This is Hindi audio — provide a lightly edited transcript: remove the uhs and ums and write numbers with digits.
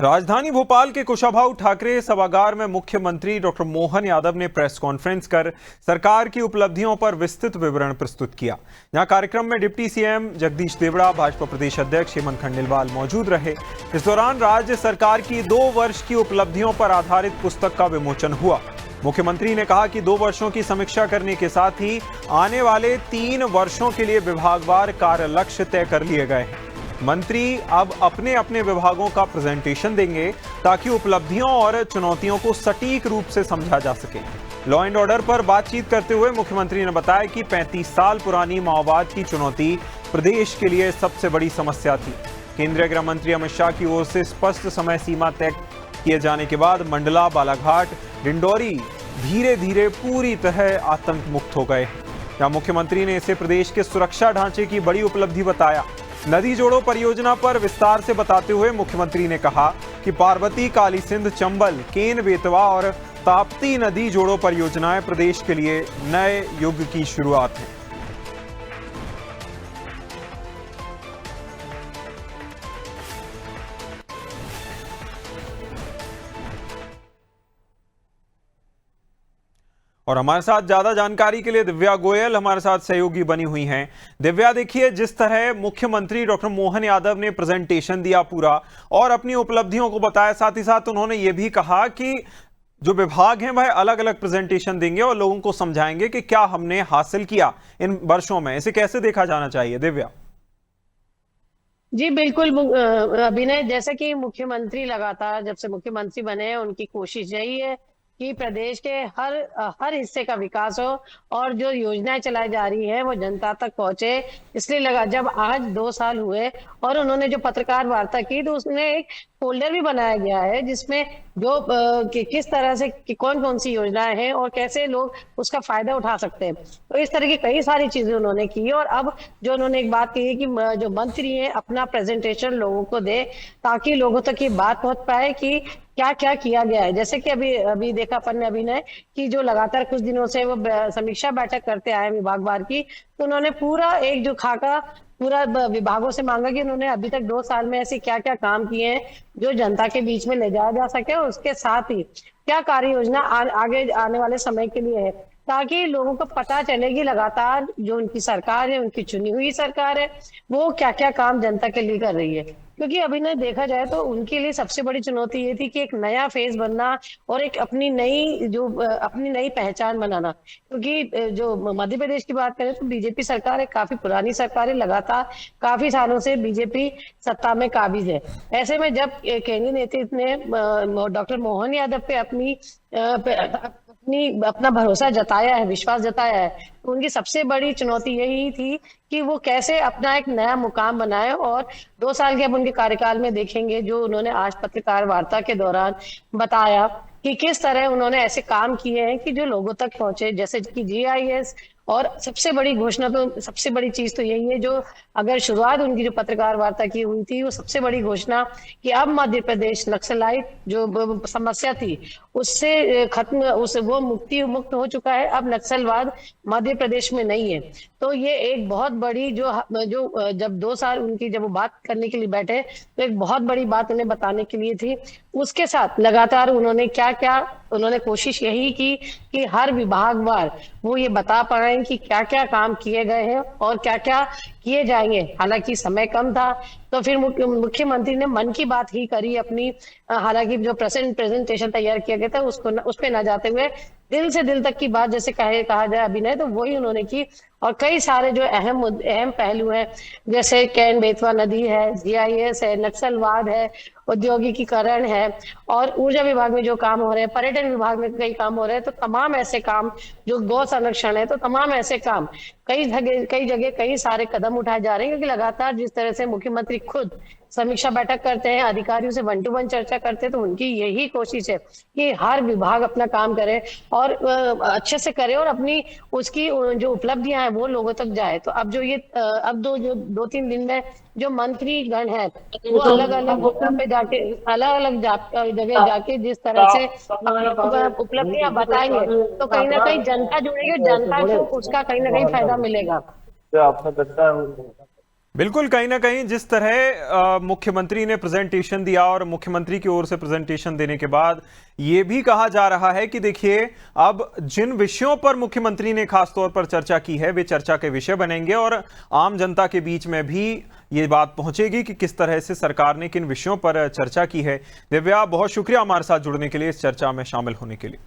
राजधानी भोपाल के कुशाभाऊ ठाकरे सभागार में मुख्यमंत्री डॉक्टर मोहन यादव ने प्रेस कॉन्फ्रेंस कर सरकार की उपलब्धियों पर विस्तृत विवरण प्रस्तुत किया। यहां कार्यक्रम में डिप्टी सीएम जगदीश देवड़ा, भाजपा प्रदेश अध्यक्ष हेमंत खंडेलवाल मौजूद रहे। इस दौरान राज्य सरकार की 2 वर्ष की उपलब्धियों पर आधारित पुस्तक का विमोचन हुआ। मुख्यमंत्री ने कहा कि 2 वर्षों की समीक्षा करने के साथ ही आने वाले 3 वर्षों के लिए विभागवार कार्य लक्ष्य तय कर लिए गए हैं। मंत्री अब अपने अपने विभागों का प्रेजेंटेशन देंगे ताकि उपलब्धियों और चुनौतियों को सटीक रूप से समझा जा सके। लॉ एंड ऑर्डर पर बातचीत करते हुए मुख्यमंत्री ने बताया कि 35 साल पुरानी माओवाद की चुनौती प्रदेश के लिए सबसे बड़ी समस्या थी। केंद्रीय गृह मंत्री अमित शाह की ओर से स्पष्ट समय सीमा तय किए जाने के बाद मंडला, बालाघाट, डिंडौरी धीरे धीरे पूरी तरह आतंक मुक्त हो गए। यहाँ मुख्यमंत्री ने इसे प्रदेश के सुरक्षा ढांचे की बड़ी उपलब्धि बताया। नदी जोड़ो परियोजना पर विस्तार से बताते हुए मुख्यमंत्री ने कहा कि पार्वती, काली सिंध, चंबल, केन, बेतवा और ताप्ती नदी जोड़ो परियोजनाएं प्रदेश के लिए नए युग की शुरुआत है। और हमारे साथ ज्यादा जानकारी के लिए दिव्या गोयल हमारे साथ सहयोगी बनी हुई हैं। दिव्या, देखिए, जिस तरह मुख्यमंत्री डॉक्टर मोहन यादव ने प्रेजेंटेशन दिया पूरा और अपनी उपलब्धियों को बताया, साथ ही साथ उन्होंने ये भी कहा कि जो विभाग हैं वह अलग अलग प्रेजेंटेशन देंगे और लोगों को समझाएंगे कि क्या हमने हासिल किया इन वर्षों में। इसे कैसे देखा जाना चाहिए, दिव्या? जी बिल्कुल अभिनय, जैसे कि मुख्यमंत्री लगातार जब से मुख्यमंत्री बने हैं उनकी कोशिश यही है कि प्रदेश के हर हिस्से का विकास हो और जो योजनाएं चलाई जा रही हैं वो जनता तक पहुंचे। इसलिए लगा जब आज 2 साल हुए और उन्होंने जो पत्रकार वार्ता की तो उसमें एक फोल्डर भी बनाया गया है जिसमें जो किस तरह से कौन कौन सी योजनाएं हैं और कैसे लोग उसका फायदा उठा सकते हैं। तो इस तरह की कई सारी चीजें उन्होंने की और अब जो उन्होंने एक बात की है कि जो मंत्री हैं अपना प्रेजेंटेशन लोगों को दे ताकि लोगों तक ये बात पहुंच पाए कि क्या क्या किया गया है। जैसे कि अभी अभी देखा अपन ने अभिनय कि जो लगातार कुछ दिनों से वो समीक्षा बैठक करते आए विभागवार की, तो उन्होंने पूरा एक जो खाका पूरा विभागों से मांगा कि उन्होंने अभी तक 2 साल में ऐसे क्या क्या काम किए हैं जो जनता के बीच में ले जाया जा सके और उसके साथ ही क्या कार्य योजना आगे आने वाले समय के लिए है ताकि लोगों को पता चले कि लगातार जो उनकी सरकार है, उनकी चुनी हुई सरकार है, वो क्या क्या काम जनता के लिए कर रही है। क्योंकि अभी ना देखा जाए तो उनके लिए सबसे बड़ी चुनौती ये थी कि एक नया फेज बनना और एक अपनी नई पहचान बनाना। क्योंकि जो मध्य प्रदेश की बात करें तो बीजेपी सरकार है, काफी पुरानी सरकार है, लगातार काफी सालों से बीजेपी सत्ता में काबिज है। ऐसे में जब केंद्रीय नेतृत्व ने डॉक्टर मोहन यादव पे अपना भरोसा जताया है, विश्वास जताया है, तो उनकी सबसे बड़ी चुनौती यही थी कि वो कैसे अपना एक नया मुकाम बनाए। और 2 साल के अब उनके कार्यकाल में देखेंगे जो उन्होंने आज पत्रकार वार्ता के दौरान बताया कि किस तरह उन्होंने ऐसे काम किए हैं कि जो लोगों तक पहुंचे, जैसे कि जीआईएस। और सबसे बड़ी घोषणा तो सबसे बड़ी चीज तो यही है जो अगर शुरुआत उनकी जो पत्रकार वार्ता की हुई थी वो सबसे बड़ी घोषणा कि अब मध्य प्रदेश नक्सलाइट जो समस्या थी उससे खत्म, उस वो मुक्त हो चुका है। अब नक्सलवाद मध्य प्रदेश में नहीं है। तो ये एक बहुत बड़ी जो जब 2 साल उनकी जब वो बात करने के लिए बैठे तो एक बहुत बड़ी बात उन्हें बताने के लिए थी। उसके साथ लगातार उन्होंने उन्होंने कोशिश यही की कि हर विभागवार वो ये बता पाए कि क्या क्या काम किए गए हैं और क्या क्या किए जाएंगे। हालांकि समय कम था तो फिर मुख्यमंत्री ने मन की बात ही करी अपनी। हालांकि जो प्रेजेंटेशन तैयार किया गया था उस पे न जाते हुए दिल से दिल तक की बात जैसे कहा जाए अभिनय, तो वही उन्होंने की। और कई सारे जो अहम पहलू हैं जैसे कैन बेतवा नदी है, जीआईएस है, नक्सलवाद है, औद्योगिकीकरण है और ऊर्जा विभाग में जो काम हो रहे हैं, पर्यटन विभाग में कई काम हो रहे हैं, तो तमाम ऐसे काम, जो गौ संरक्षण है, तो तमाम ऐसे काम कई जगह कई सारे कदम उठाए जा रहे हैं। क्योंकि लगातार जिस तरह से मुख्यमंत्री खुद समीक्षा बैठक करते हैं, अधिकारियों से 1 to 1 चर्चा करते हैं, तो उनकी यही कोशिश है कि हर विभाग अपना काम करे और अच्छे से करे और अपनी उसकी जो उपलब्धियां हैं वो लोगों तक जाए। तो अब अब 2-3 दिन में जो मंत्री गण है वो अलग अलग जगह जाके जिस तरह से उपलब्धियां बताएंगे तो कहीं ना कहीं जनता जुड़ेगी, जनता को उसका कहीं ना कहीं फायदा मिलेगा। बिल्कुल, कहीं ना कहीं जिस तरह मुख्यमंत्री ने प्रेजेंटेशन दिया और मुख्यमंत्री की ओर से प्रेजेंटेशन देने के बाद ये भी कहा जा रहा है कि देखिए, अब जिन विषयों पर मुख्यमंत्री ने खास तौर पर चर्चा की है वे चर्चा के विषय बनेंगे और आम जनता के बीच में भी ये बात पहुंचेगी कि किस तरह से सरकार ने किन विषयों पर चर्चा की है। दिव्या, बहुत शुक्रिया हमारे साथ जुड़ने के लिए, इस चर्चा में शामिल होने के लिए।